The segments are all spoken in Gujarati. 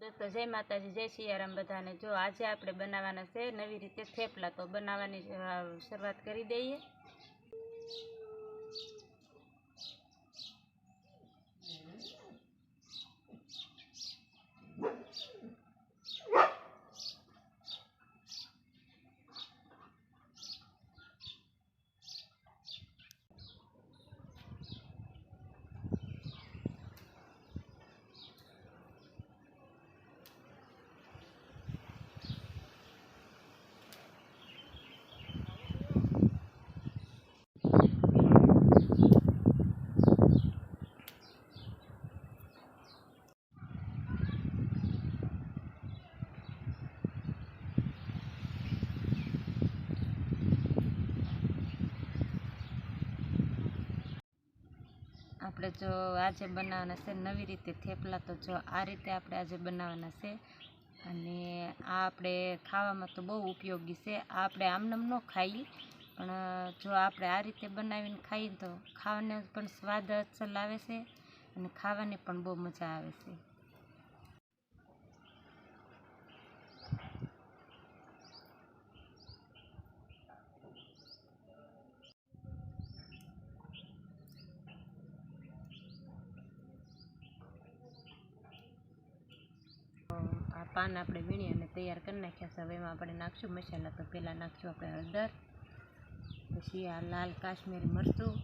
તો જય માતાજી, જય સિયારામ બધાને। જો આજે આપણે બનાવવાના છે નવી રીતે થેપલા। તો બનાવવાની શરૂઆત કરી દઈએ। આપણે જો આજે બનાવવાના છે નવી રીતે થેપલા। તો જો આ રીતે આપણે આજે બનાવવાના છે અને આ આપણે ખાવામાં તો બહુ ઉપયોગી છે। આ આપણે આમનામ ન ખાઈએ, પણ જો આપણે આ રીતે બનાવીને ખાઈએ તો ખાવાનો પણ સ્વાદ અસલ આવે છે અને ખાવાની પણ બહુ મજા આવે છે। આ પાન આપણે વીણી અને તૈયાર કરી નાખ્યા છે। હવે એમાં આપણે નાખશું મસાલા। તો પહેલાં નાખશું આપણે હળદર, પછી આ લાલ કાશ્મીરી મરચું,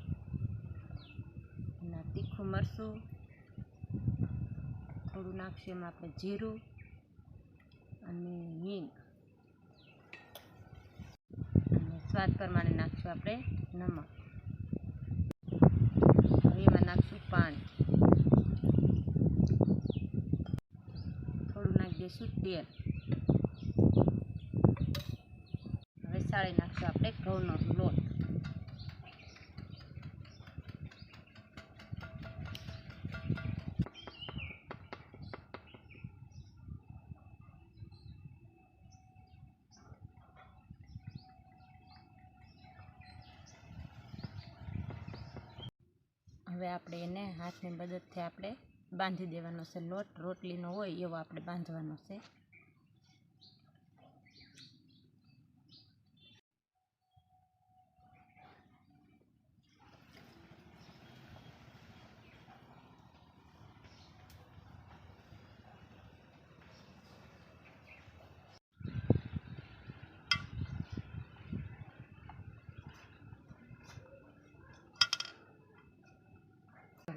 અને તીખું મરચું, થોડું નાખશું એમાં આપણે જીરું અને હિંગ, અને સ્વાદ પ્રમાણે નાખશું આપણે નમક। હવે એમાં નાખશું પાણી, થોડું નાખી દઈશું તેલ। હવે સાળી નાખશું આપણે ઘઉંનો લોટ। હવે આપણે એને હાથની મદદથી આપણે બાંધી દેવાનો છે લોટ। રોટલીનો હોય એવો આપણે બાંધવાનો છે।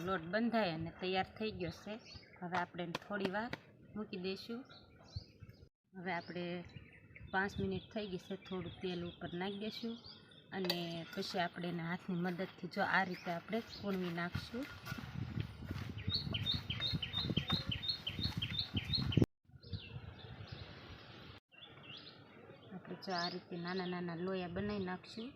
લોટ બંધાય અને તૈયાર થઈ ગયો છે। હવે આપણે થોડી વાર મૂકી દઈશું। હવે આપણે 5 મિનિટ થઈ ગઈ છે। થોડું તેલ ઉપર નાખી દઈશું અને પછી આપણે એના હાથની મદદથી જો આ રીતે આપણે કૂણવી નાખશું। આપણે જો આ રીતે નાના નાના લોયા બનાવી નાખશું।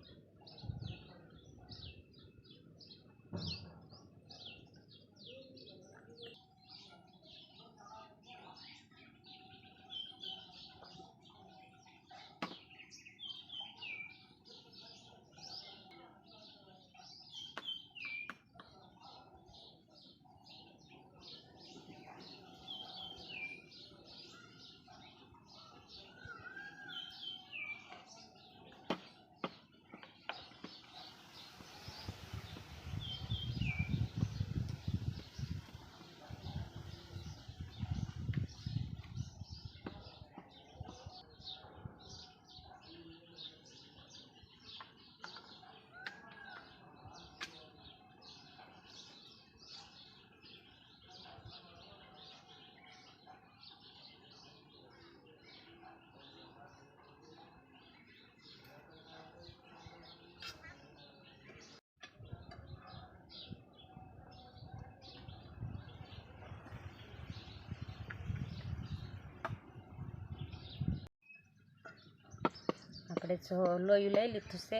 આપણે જો લોયું લઈ લીધું છે,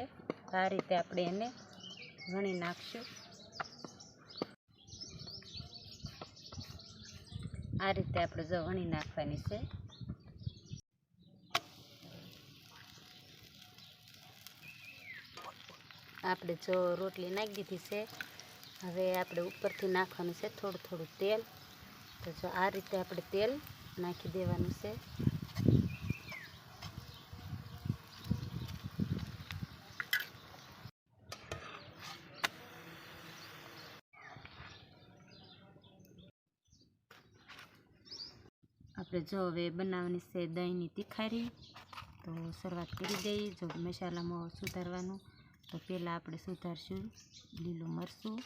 આ રીતે આપણે એને વણી નાખશું। આ રીતે આપણે જો વણી નાખવાની છે। આપણે જો રોટલી નાખી દીધી છે। હવે આપણે ઉપરથી નાખવાનું છે થોડું થોડું તેલ। તો જો આ રીતે આપણે તેલ નાખી દેવાનું છે. આપણે જો હવે બનાવવાની છે દહીંની તીખારી. તો શરૂઆત કરી દઈએ. જો મસાલામાં સુધારવાનું તો પહેલાં આપણે સુધારશું લીલું મરચું,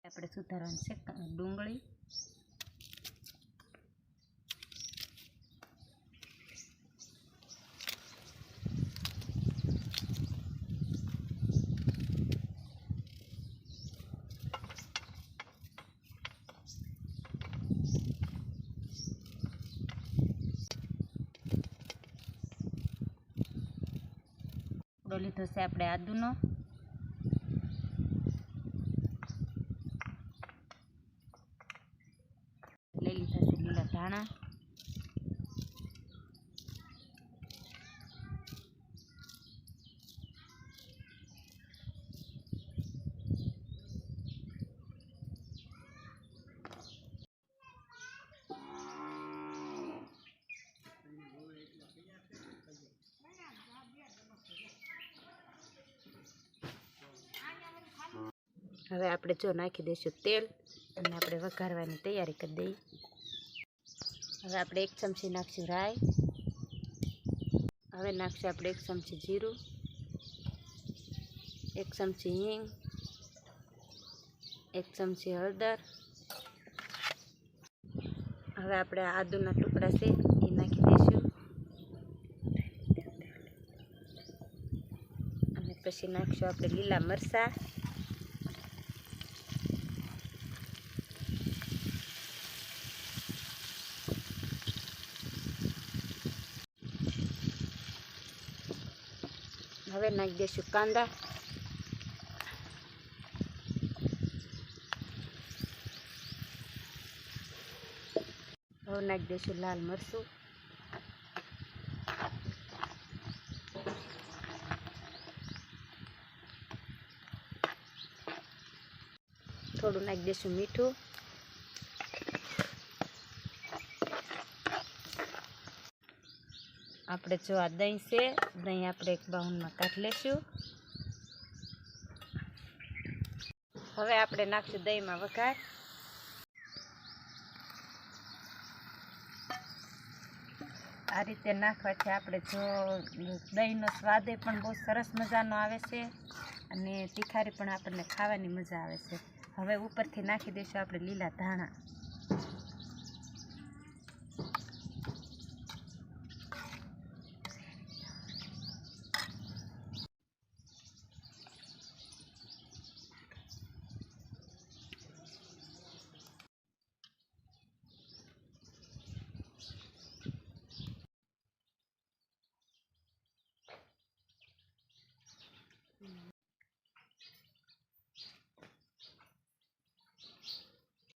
આપણે સુધારવાનું છે ડુંગળી, લીધો છે આપણે આદુનો, લઈ લીધા છે લીલા ધાણા, હવે આપણે જો નાખી દઈશું તેલ અને આપણે વઘારવાની તૈયારી કરી દઈએ. હવે આપણે 1 ચમચી નાખશું રાઈ, હવે નાખશું આપણે 1 ચમચી જીરું, 1 ચમચી હિંગ, 1 ચમચી હળદર. હવે આપણે આદુના ટુકડા છે એ નાખી દઈશું અને પછી નાખશું આપણે લીલા મરચાં, હવે નાખી દઈશું કાંદા, હવે નાખી દઈશું લાલ મરચું, થોડું નાખી દઈશું મીઠું, આપણે જો આ દહીં છે, દહીં આપણે એક બાઉલમાં કાઢી લેશું. હવે આપણે નાખશું દહીંમાં વઘાર. આ રીતે નાખવાથી આપણે જો દહીંનો સ્વાદ પણ બહુ સરસ મજાનો આવે છે અને તીખારી પણ આપણને ખાવાની મજા આવે છે. હવે ઉપરથી નાખી દઈશું આપણે લીલા ધાણા.